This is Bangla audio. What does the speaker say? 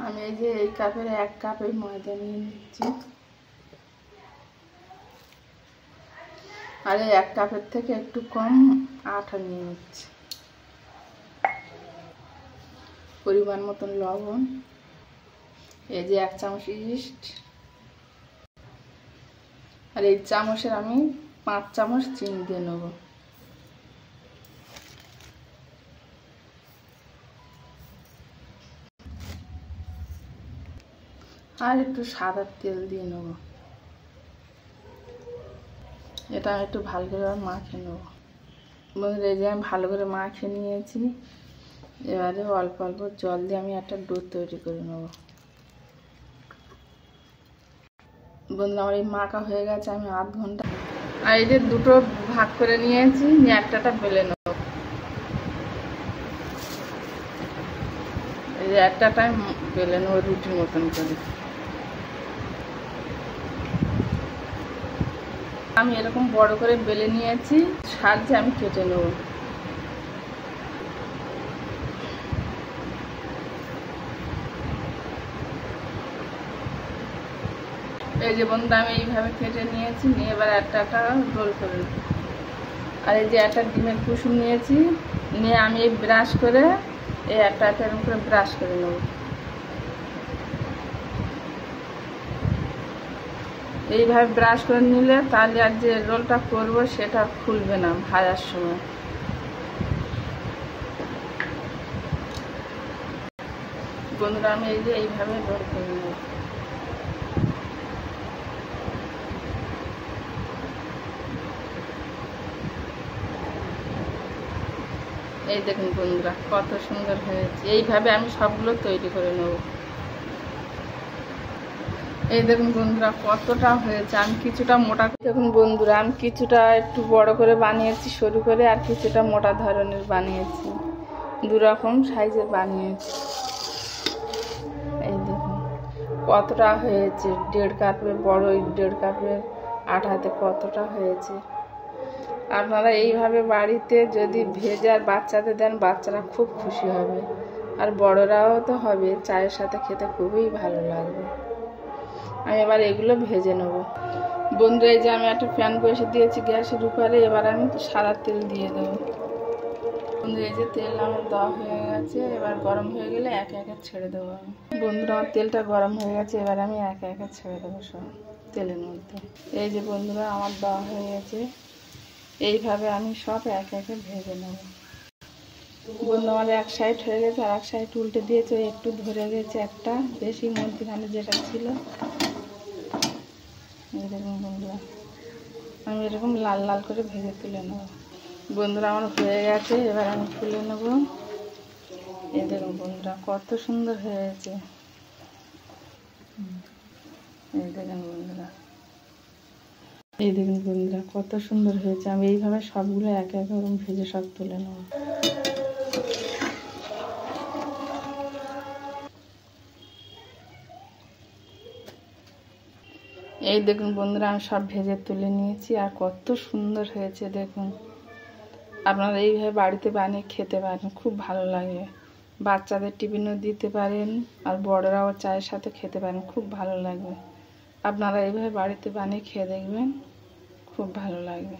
আমি এই যে এই কাপের 1 কাপের ময়দা নিয়ে নিচ্ছি, আর এই 1 কাপের থেকে একটু কম আটা নিয়ে নিচ্ছি। পরিমাণ মতন লবণ, এই যে 1 চামচ ইস্ট, আর এই চামচের আমি 5 চামচ চিনি দিয়ে নেব। আর একটু সাদা তেল দিয়ে নেব। এটা আমি একটু ভালো করে মাখিয়ে নেব। বন্ধুরা এই যে আমি ভালো করে মাখিয়ে নিয়েছি, এবারে অল্প অল্প জল দিয়ে আমি একটা ডো তৈরি করে নেব। বন্ধুরা আমার এই মাখা হয়ে গেছে, আমি আধ ঘন্টা, আর এই যে দুটো ভাগ করে নিয়েছি, নিয়ে একটাটা বেলে নেব। এই যে একটাটা বেলে নেব রুটির মতন করে। আমি এরকম বড় করে বেলে নিয়েছি, সাহায্যে আমি কেটে নেব। এই যে বন্ধুরা আমি এইভাবে কেটে নিয়েছি, নিয়ে এবার একটা রোল করে নেব। আর এই যে একটা ডিমের কুসুম নিয়েছি, নিয়ে আমি এই ব্রাশ করে এই একটা এরকম করে ব্রাশ করে নেব। এইভাবে ব্রাশ করে নিলে তাহলে আর যে রোলটা করব সেটা খুলবে না ভাজার সময়। বন্ধুরা আমি এই যে এইভাবে রোল করে নেব। এই দেখুন বন্ধুরা কত সুন্দর হয়েছে। এইভাবে আমি সবগুলো তৈরি করে নেব। এই দেখুন বন্ধুরা কতটা হয়েছে। আমি কিছুটা মোটা, দেখুন বন্ধুরা আমি কিছুটা একটু বড় করে বানিয়েছি সরু করে, আর কিছুটা মোটা ধরনের বানিয়েছি, 2 রকম সাইজের বানিয়েছি। এই দেখুন কতটা হয়েছে, 1.5 কাপের বড়, 1.5 কাপের আটাতে কতটা হয়েছে। আপনারা এইভাবে বাড়িতে যদি ভেজে আর বাচ্চাদের দেন, বাচ্চারা খুব খুশি হবে, আর বড়রাও তো হবে, চায়ের সাথে খেতে খুবই ভালো লাগবে। আমি এবার এগুলো ভেজে নেব। বন্ধুরা এই যে আমি একটা প্যান বসে দিয়েছি গ্যাসের উপরে, এবার আমি সাদা তেল দিয়ে দেবো। বন্ধুরা এই যে তেল আমার দেওয়া হয়ে গেছে, এবার গরম হয়ে গেলে একে একে ছেড়ে দেবো আমি। বন্ধুরা আমার তেলটা গরম হয়ে গেছে, এবার আমি একে একে ছেড়ে দেবো সব তেলের মধ্যে। এই যে বন্ধুরা আমার দেওয়া হয়ে গেছে, এইভাবে আমি সব একে একে ভেজে নেব। বন্ধু আমার এক সাইড হয়ে গেছে, আর এক সাইড উল্টে দিয়েছে, একটু ধরে গেছে একটা বেশি, মধ্যখানে যেটা ছিল। এরকম বন্ধুরা আমি এরকম লাল লাল করে ভেজে তুলে নেব। বন্ধুরা আমার হয়ে গেছে, এবার আমি তুলে নেব। এই দেখুন বন্ধুরা কত সুন্দর হয়েছে। এই দেখুন বন্ধুরা, এই দেখুন বন্ধুরা কত সুন্দর হয়েছে। আমি এইভাবে সবগুলো একে একে ওরকম ভেজে সব তুলে নেব। এই দেখুন বন্ধুরা আমি সব ভেজে তুলে নিয়েছি, আর কত সুন্দর হয়েছে দেখুন। আপনারা এইভাবে বাড়িতে বানিয়ে খেতে পারেন, খুব ভালো লাগে। বাচ্চাদের টিফিনও দিতে পারেন, আর বড়রাও চায়ের সাথে খেতে পারেন, খুব ভালো লাগবে। আপনারা এইভাবে বাড়িতে বানিয়ে খেয়ে দেখবেন, খুব ভালো লাগবে।